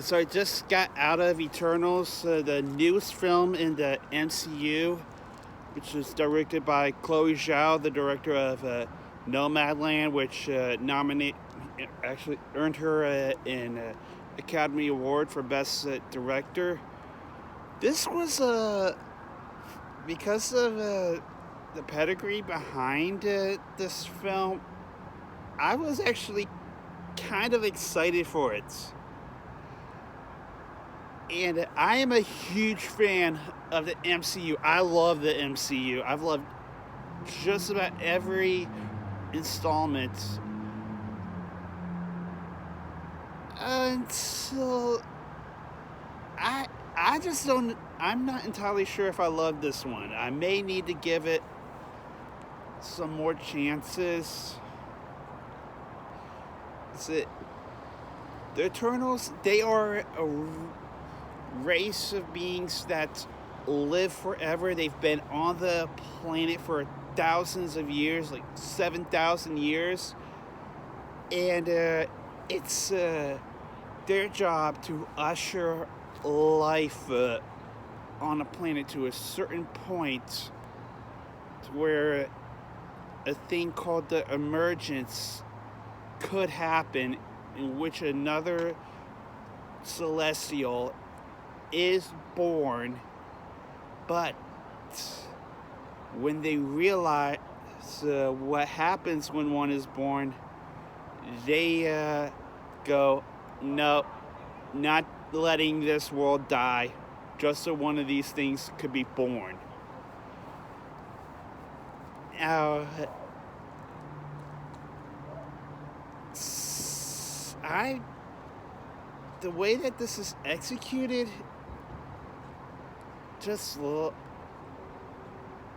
So I just got out of Eternals, the newest film in the MCU, which was directed by Chloe Zhao, the director of Nomadland, which actually earned her an Academy Award for Best Director. This was because of the pedigree behind this film. I was actually kind of excited for it. And I am a huge fan of the MCU. I love the MCU. I've loved just about every installment until I just don't. I'm not entirely sure if I love this one. I may need to give it some more chances. The Eternals, they are a race of beings that live forever. They've been on the planet for thousands of years, like 7,000 years. And it's their job to usher life on a planet to a certain point where a thing called the emergence could happen, in which another celestial is born, but when they realize what happens when one is born, they go, no, not letting this world die, just so one of these things could be born. Now, the way that this is executed just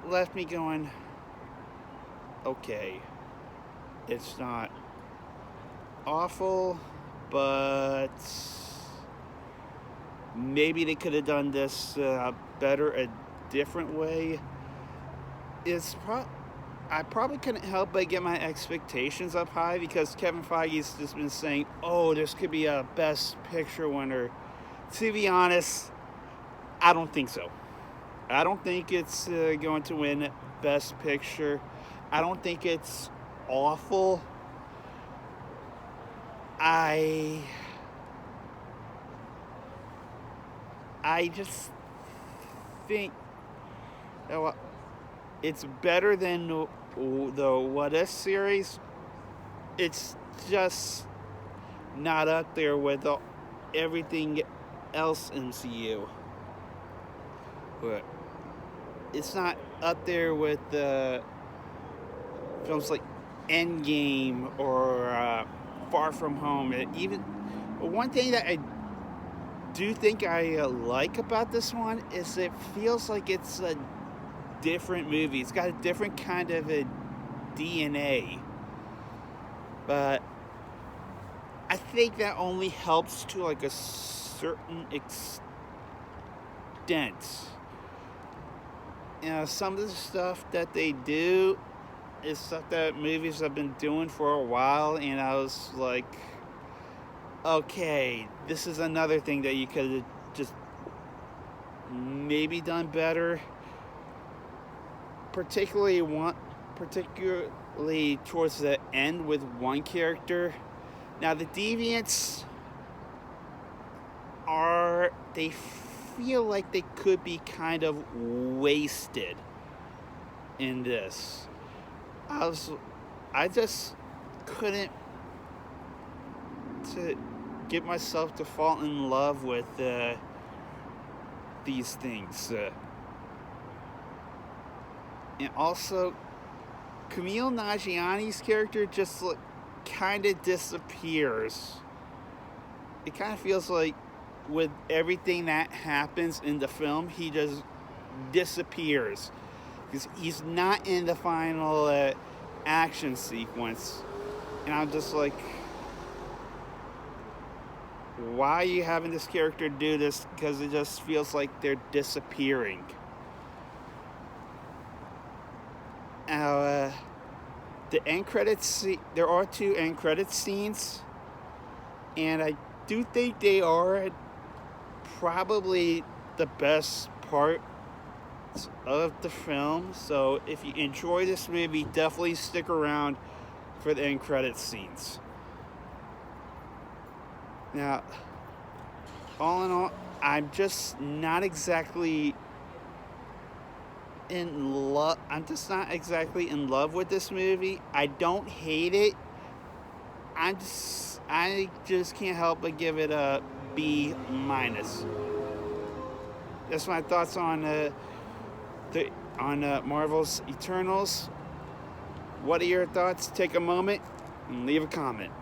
left me going, okay, it's not awful, but maybe they could have done this better a different way. I probably couldn't help but get my expectations up high because Kevin Feige's just been saying, oh, this could be a Best Picture winner. To be honest, I don't think so. I don't think it's going to win Best Picture. I don't think it's awful. I just think it's better than the What If series. It's just not up there with everything else MCU. But it's not up there with the films like Endgame or Far From Home. Even one thing that I do think I like about this one is it feels like it's a different movie. It's got a different kind of a DNA. But I think that only helps to like a certain extent. You know, some of the stuff that they do is stuff that movies have been doing for a while, and I was like, okay, this is another thing that you could have just maybe done better. Particularly towards the end with one character. Now the Deviants they feel like they could be kind of wasted in this. I just couldn't to get myself to fall in love with these things. And also, Kumail Nanjiani's character just kind of disappears. It kind of feels like with everything that happens in the film, he just disappears. Because he's not in the final action sequence. And I'm just like, why are you having this character do this? Because it just feels like they're disappearing. Now, the end credits, there are 2 end credits scenes, and I do think they are probably the best part of the film. So if you enjoy this movie, definitely stick around for the end credits scenes. Now, all in all, I'm just not exactly in love. I'm just not exactly in love with this movie. I don't hate it. I just can't help but give it a B minus. That's my thoughts on Marvel's Eternals. What are your thoughts? Take a moment and leave a comment.